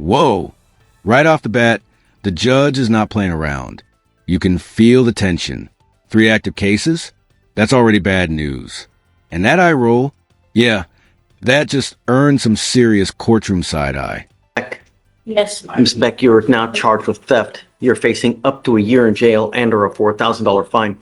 Whoa! Right off the bat, the judge is not playing around. You can feel the tension. 3 active cases? That's already bad news. And that eye roll? Yeah, that just earned some serious courtroom side-eye. Yes. Ms. Beck, you are now charged with theft. You're facing up to a year in jail and/or a $4,000 fine.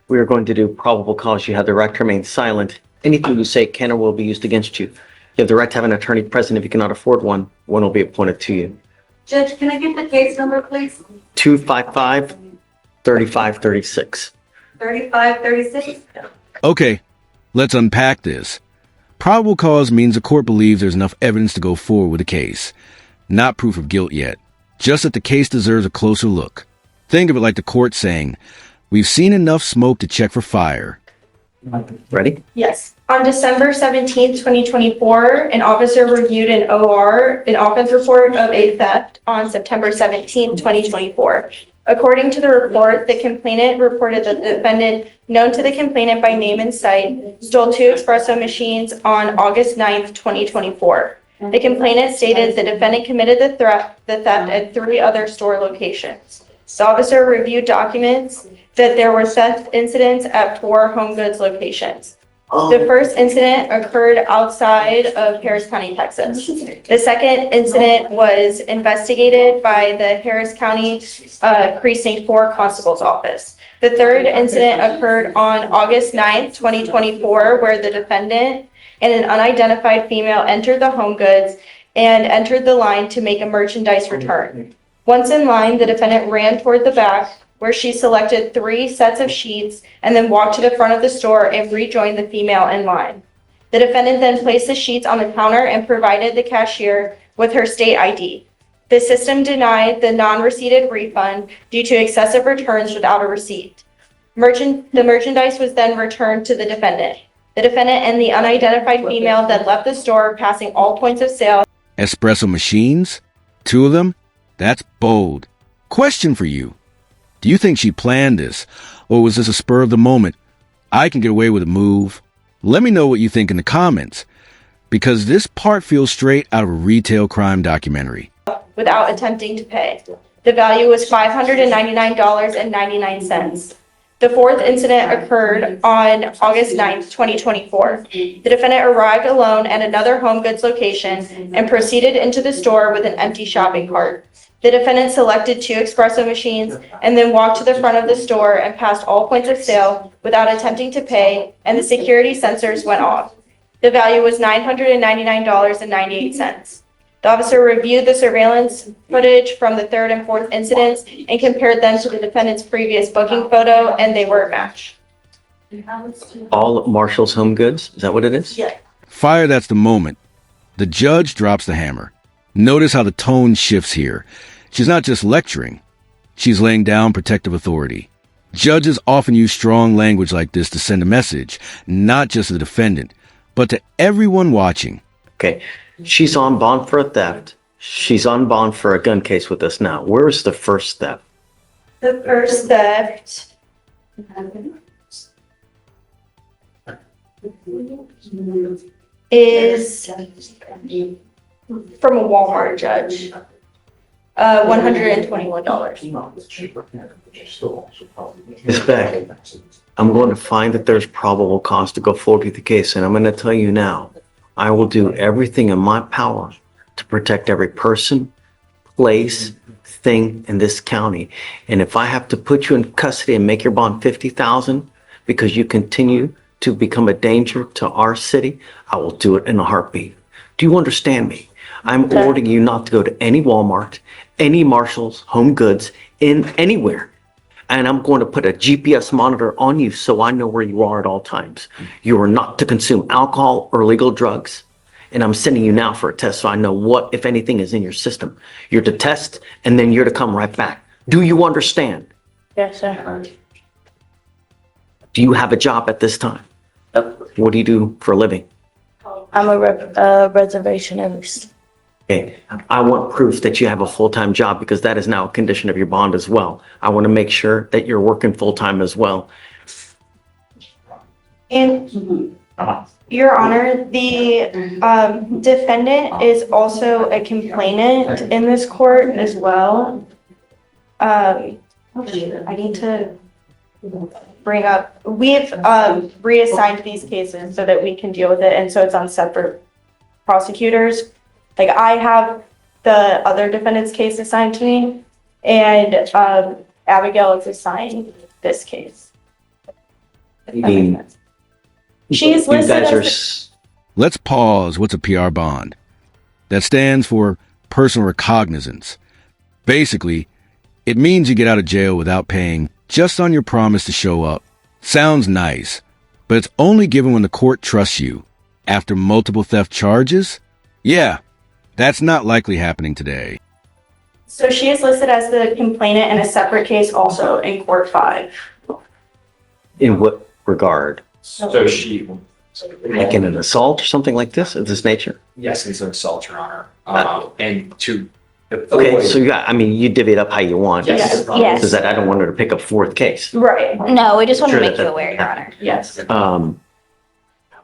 We are going to do probable cause. You have the right to remain silent. Anything you say can or will be used against you. You have the right to have an attorney present. If you cannot afford one will be appointed to you. Judge, can I get the case number, please? 255-3536. 3536? Okay, let's unpack this. Probable cause means the court believes there's enough evidence to go forward with the case. Not proof of guilt yet, just that the case deserves a closer look. Think of it like the court saying, we've seen enough smoke to check for fire. Ready? Yes. On December 17th, 2024, an officer reviewed an offense report of a theft on September 17th, 2024. According to the report, the complainant reported that the defendant, known to the complainant by name and site, stole 2 espresso machines on August 9th, 2024. The complainant stated the defendant committed the theft at 3 other store locations. The officer reviewed documents that there were theft incidents at 4 HomeGoods locations. The first incident occurred outside of Harris County, Texas. The second incident was investigated by the Harris County Precinct 4 Constable's Office. The third incident occurred on August 9th, 2024, where the defendant and an unidentified female entered the HomeGoods and entered the line to make a merchandise return. Once in line, the defendant ran toward the back, where she selected 3 sets of sheets and then walked to the front of the store and rejoined the female in line. The defendant then placed the sheets on the counter and provided the cashier with her state ID. The system denied the non-receipted refund due to excessive returns without a receipt. The merchandise was then returned to the defendant. The defendant and the unidentified female then left the store, passing all points of sale. Espresso machines? 2 of them? That's bold. Question for you. Do you think she planned this, or was this a spur of the moment? I can get away with a move. Let me know what you think in the comments, because this part feels straight out of a retail crime documentary. Without attempting to pay. The value was $599.99. The fourth incident occurred on August 9th, 2024. The defendant arrived alone at another HomeGoods location and proceeded into the store with an empty shopping cart. The defendant selected 2 espresso machines and then walked to the front of the store and passed all points of sale without attempting to pay, and the security sensors went off. The value was $999.98. The officer reviewed the surveillance footage from the third and fourth incidents and compared them to the defendant's previous booking photo, and they were a match. All Marshall's HomeGoods? Is that what it is? Yeah. Fire, that's the moment. The judge drops the hammer. Notice how the tone shifts here. She's not just lecturing. She's laying down protective authority. Judges often use strong language like this to send a message, not just to the defendant, but to everyone watching. Okay. She's on bond for a theft. She's on bond for a gun case with us now. Where's the first theft? The first theft is from a Walmart judge. $121. Ms. Beck, I'm going to find that there's probable cause to go forward with the case, and I'm going to tell you now, I will do everything in my power to protect every person, place, thing in this county. And if I have to put you in custody and make your bond $50,000 because you continue to become a danger to our city, I will do it in a heartbeat. Do you understand me? I'm ordering you not to go to any Walmart, any Marshall's, HomeGoods, in anywhere. And I'm going to put a GPS monitor on you so I know where you are at all times. You are not to consume alcohol or illegal drugs. And I'm sending you now for a test so I know what, if anything, is in your system. You're to test, and then you're to come right back. Do you understand? Yes, sir. Do you have a job at this time? What do you do for a living? I'm a reservationist. Okay. I want proof that you have a full-time job because that is now a condition of your bond as well. I want to make sure that you're working full-time as well. And Your Honor, the defendant is also a complainant in this court as well. I need to bring up, we've reassigned these cases so that we can deal with it, and so it's on separate prosecutors. Like, I have the other defendant's case assigned to me, and Abigail is assigned this case. I mean, She's you listed guys are, as Let's pause. What's a PR bond? That stands for personal recognizance. Basically, it means you get out of jail without paying just on your promise to show up. Sounds nice, but it's only given when the court trusts you. After multiple theft charges? Yeah, that's not likely happening today. So she is listed as the complainant in a separate case also in Court 5. in what regard? So she, Like in an assault or something like this, of this nature? yes, it's an assault, Your Honor. And to. Okay, so you got, I mean, you divvy it up how you want. Yes. Yes. Because I don't want her to pick up fourth case. Right, No, we just want to Sure, make you that- aware, Your Honor. yes.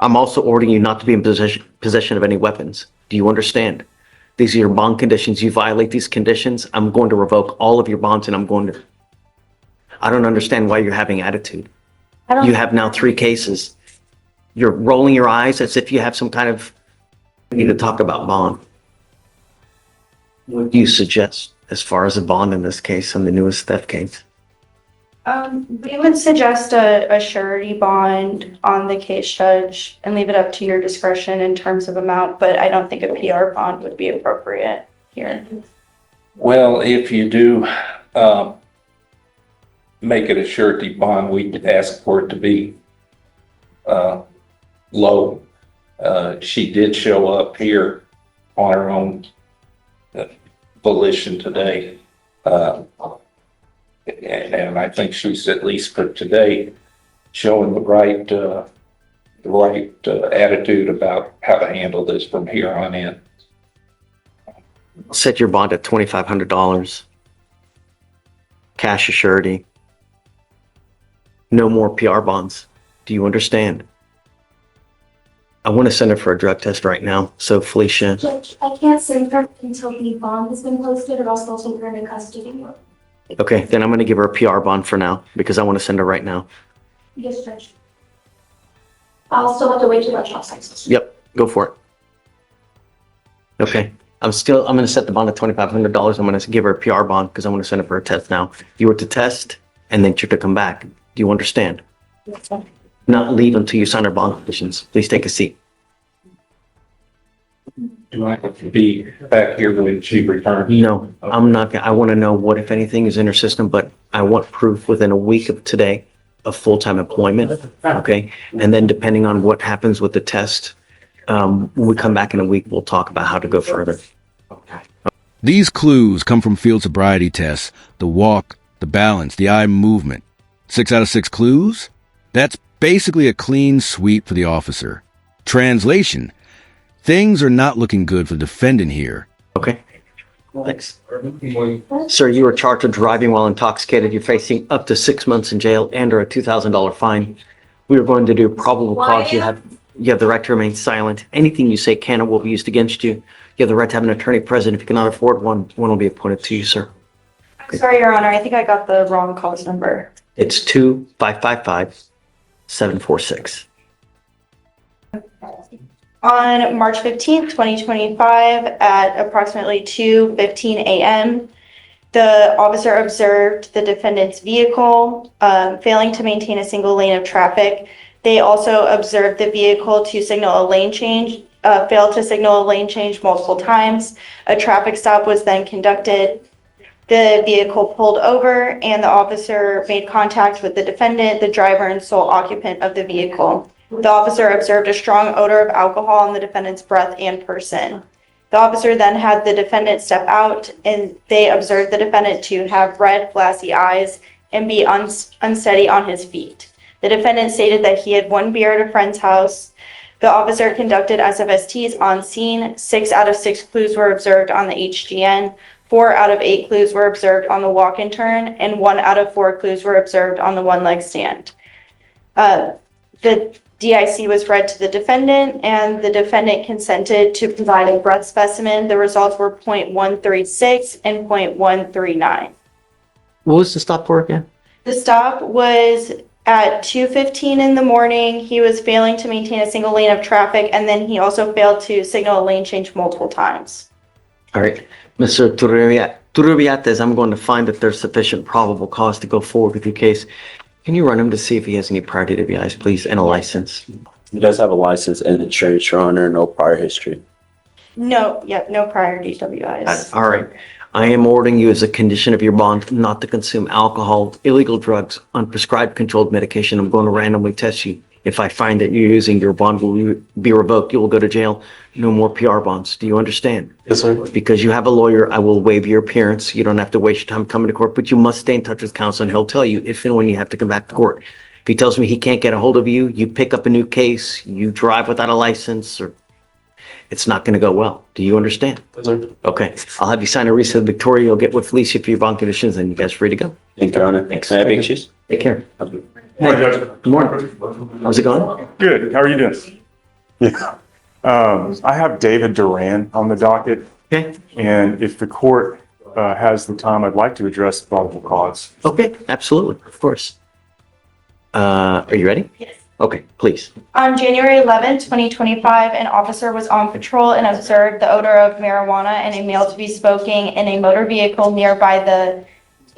I'm also ordering you not to be in possession of any weapons. Do you understand? These are your bond conditions. You violate these conditions, I'm going to revoke all of your bonds and I don't understand why you're having attitude. You have now 3 cases. You're rolling your eyes as if you have some kind of, we need to talk about bond. What do you suggest as far as a bond in this case, on the newest theft case? We would suggest a surety bond on the case, Judge, and leave it up to your discretion in terms of amount, but I don't think a PR bond would be appropriate here. Well, if you do make it a surety bond, we could ask for it to be low. She did show up here on her own volition today. And I think she's, at least for today, showing the right attitude about how to handle this from here on in. Set your bond at $2,500. Cash a surety. No more PR bonds. Do you understand? I want to send her for a drug test right now. So Felicia, Judge, I can't send her until the bond has been posted, or else they'll take her into custody. okay, then I'm going to give her a PR bond for now because I want to send her right now. Yes, Judge. I'll still have to wait till that trial starts. Yep, go for it. Okay, I'm going to set the bond at $2,500. I'm going to give her a PR bond because I want to send her for a test now. You were to test and then you're to come back. Do you understand? Not leave until you sign her bond conditions. Please take a seat. Do I have to be back here when she returns? No, I'm not, I want to know what, if anything, is in her system, but I want proof within a week of today of full-time employment, okay? And then depending on what happens with the test, when we come back in a week, we'll talk about how to go further. These clues come from field sobriety tests: the walk, the balance, the eye movement. 6 out of 6 clues? That's basically a clean sweep for the officer. Translation: things are not looking good for the defendant here. Okay? Thanks. Sir, you are charged with driving while intoxicated. You're facing up to 6 months in jail and or a $2,000 fine. We are going to do probable cause. You have the right to remain silent. Anything you say can or will be used against you. You have the right to have an attorney present. If you cannot afford one will be appointed to you, sir. Sorry, Your Honor, I think I got the wrong cause number. It's 2-555-746. On March 15th, 2025, at approximately 2:15 a.m., the officer observed the defendant's vehicle failing to maintain a single lane of traffic. They also observed the vehicle to signal a lane change, failed to signal a lane change multiple times. A traffic stop was then conducted. The vehicle pulled over and the officer made contact with the defendant, the driver, and sole occupant of the vehicle. The officer observed a strong odor of alcohol on the defendant's breath and person. The officer then had the defendant step out, and they observed the defendant to have red, glassy eyes and be unsteady on his feet. The defendant stated that he had 1 beer at a friend's house. The officer conducted SFSTs on scene. 6 out of 6 clues were observed on the HGN. 4 out of 8 clues were observed on the walk and turn, and 1 out of 4 clues were observed on the one-leg stand. The DIC was read to the defendant, and the defendant consented to provide a breath specimen. The results were 0.136 and 0.139. What was the stop for again? The stop was at 2:15 in the morning. He was failing to maintain a single lane of traffic, and then he also failed to signal a lane change multiple times. All right, Mr. Turrubiates, I'm going to find that there's sufficient probable cause to go forward with your case. Can you run him to see if he has any prior DWIs, please, and a license? He does have a license and insurance, Your Honor, no prior history. No prior DWIs. All right. I am ordering you as a condition of your bond not to consume alcohol, illegal drugs, unprescribed controlled medication. I'm going to randomly test you. If I find that you're using, your bond will be revoked. You will go to jail. No more PR bonds. Do you understand? Yes, sir. Because you have a lawyer, I will waive your appearance. You don't have to waste your time coming to court, but you must stay in touch with counsel and he'll tell you if and when you have to come back to court. If he tells me he can't get a hold of you, you pick up a new case, you drive without a license, or it's not going to go well. Do you understand? Yes, sir. Okay. I'll have you sign a receipt of Victoria. You'll get with Felicia for your bond conditions and you guys are free to go. Thank you, Your Honor. Thanks. May I have excuse? Take care. Morning, Judge. Good morning. How's it going? Good. How are you doing? Yeah. I have David Duran on the docket, Okay. and if the court has the time, I'd like to address the probable cause. Okay. Absolutely. Of course. Are you ready? Yes. Okay, please. On January 11th, 2025, an officer was on patrol and observed the odor of marijuana and a male to be smoking in a motor vehicle nearby the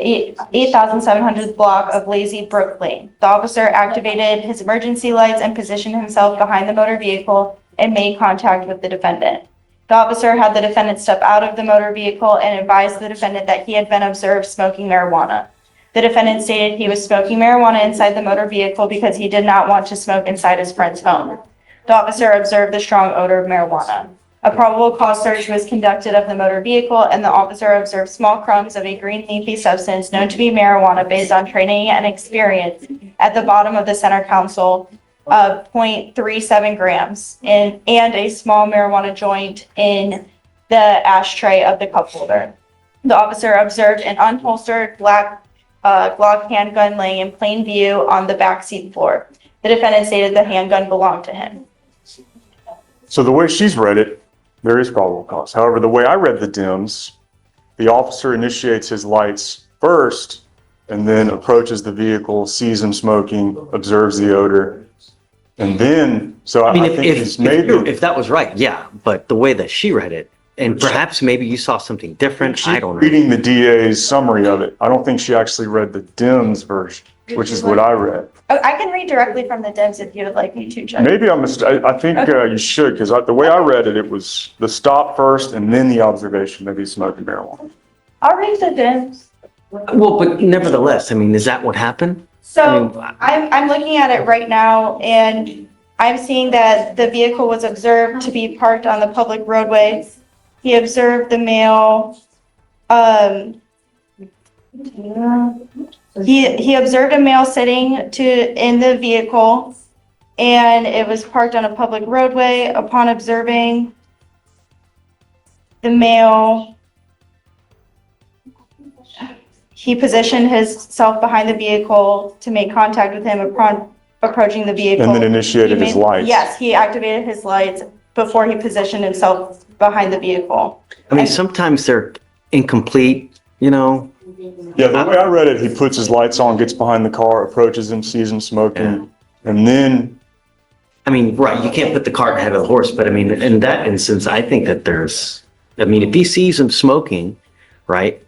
8,700 block of Lazy Brook Lane. The officer activated his emergency lights and positioned himself behind the motor vehicle and made contact with the defendant. The officer had the defendant step out of the motor vehicle and advised the defendant that he had been observed smoking marijuana. The defendant stated he was smoking marijuana inside the motor vehicle because he did not want to smoke inside his friend's home. The officer observed the strong odor of marijuana. A probable cause search was conducted of the motor vehicle, and the officer observed small crumbs of a green leafy substance known to be marijuana based on training and experience at the bottom of the center console of 0.37 grams and a small marijuana joint in the ashtray of the cup holder. The officer observed an unholstered black Glock handgun laying in plain view on the back seat floor. The defendant stated the handgun belonged to him. So the way she's read it, there is probable cause. However, the way I read the DIMS, the officer initiates his lights first and then approaches the vehicle, sees him smoking, observes the odor, and then, so I think he's made the... If that was right, yeah, but the way that she read it, and perhaps maybe you saw something different, I don't know. Reading the DA's summary of it, I don't think she actually read the DIMS version, which is what I read. Oh, I can read directly from the DIMS if you would like me to, Judge. Maybe I think you should, because the way I read it, it was the stop first and then the observation that he's smoking marijuana. I'll read the DIMS. Well, but nevertheless, I mean, is that what happened? So I'm looking at it right now, and I'm seeing that the vehicle was observed to be parked on the public roadway. He observed the male, he observed a male sitting in the vehicle, and it was parked on a public roadway. Upon observing the male, he positioned himself behind the vehicle to make contact with him upon approaching the vehicle. And then initiated his lights. Yes, he activated his lights before he positioned himself behind the vehicle. I mean, sometimes they're incomplete, you know? Yeah, the way I read it, he puts his lights on, gets behind the car, approaches him, sees him smoking, and then... I mean, right, you can't put the cart ahead of the horse, but I mean, in that instance, I think that if he sees him smoking, right?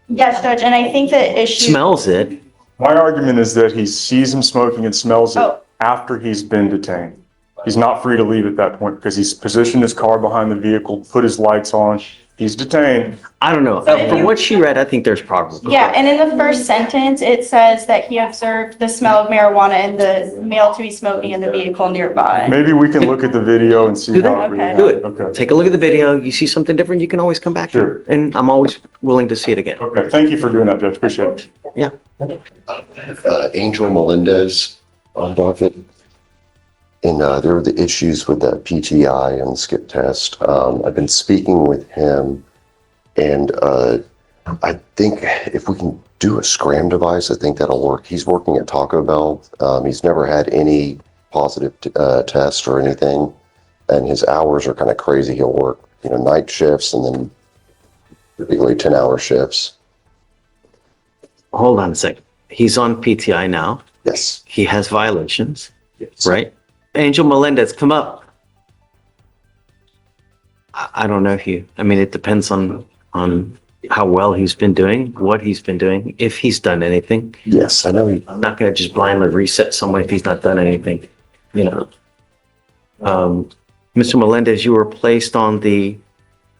Yes, Judge, and I think the issue... Smells it. My argument is that he sees him smoking and smells it Oh. after he's been detained. He's not free to leave at that point because he's positioned his car behind the vehicle, put his lights on, he's detained. I don't know. From what she read, I think there's probably. Yeah, and in the first sentence, it says that he observed the smell of marijuana and the male to be smoking in the vehicle nearby. Maybe we can look at the video and see how it Okay. reads. Do it. Okay. Take a look at the video. You see something different, you can always come back. Sure. And I'm always willing to see it again. Okay, thank you for doing that, Judge. Appreciate it. Angel Melendez on docket. And there were the issues with the PTI and the skip test. I've been speaking with him, and I think if we can do a scram device, I think that'll work. He's working at Taco Bell. He's never had any positive test or anything. And his hours are kind of crazy. He'll work, night shifts and then particularly 10-hour shifts. Hold on a second. He's on PTI now. Yes. He has violations, Yes. right? Angel Melendez, come up. I don't know if it depends on how well he's been doing, what he's been doing, if he's done anything. Yes, I know. I'm not going to just blindly reset someone if he's not done anything, Mr. Melendez, you were placed on the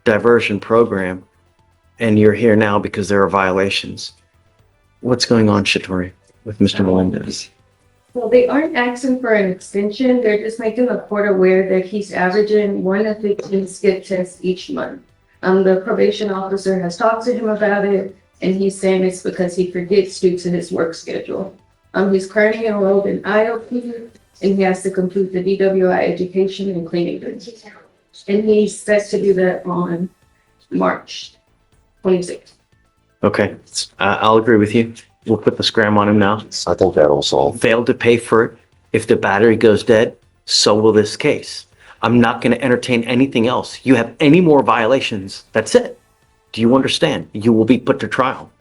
diversion program and you're here now because there are violations. What's going on, Shatori, with Mr. Melendez? Well, they aren't asking for an extension. They're just making the court aware that he's averaging 1 to 15 skip tests each month. The probation officer has talked to him about it, and he's saying it's because he forgets due to his work schedule. He's currently enrolled in IOP, and he has to complete the DWI education and cleaning duties. And he's set to do that on March 26th. Okay, I'll agree with you. We'll put the scram on him now. I think that'll solve. Failed to pay for it. If the battery goes dead, so will this case. I'm not going to entertain anything else. You have any more violations, that's it. Do you understand? You will be put to trial.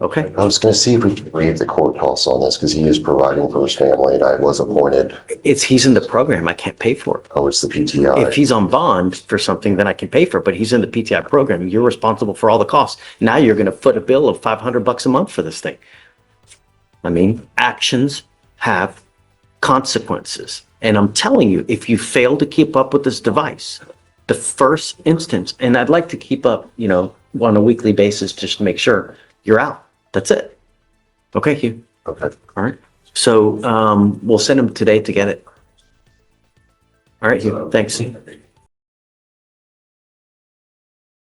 Okay? I was going to see if we could waive the court costs on this because he is providing for his family and I was appointed. He's in the program. I can't pay for it. Oh, it's the PTI. If he's on bond for something, then I can pay for it, but he's in the PTI program. You're responsible for all the costs. Now you're going to foot a bill of $500 a month for this thing. Actions have consequences. And I'm telling you, if you fail to keep up with this device, the first instance, and I'd like to keep up, on a weekly basis just to make sure you're out. That's it. Okay, Hugh. Okay. All right. So we'll send him today to get it. All right, Hugh. Thanks.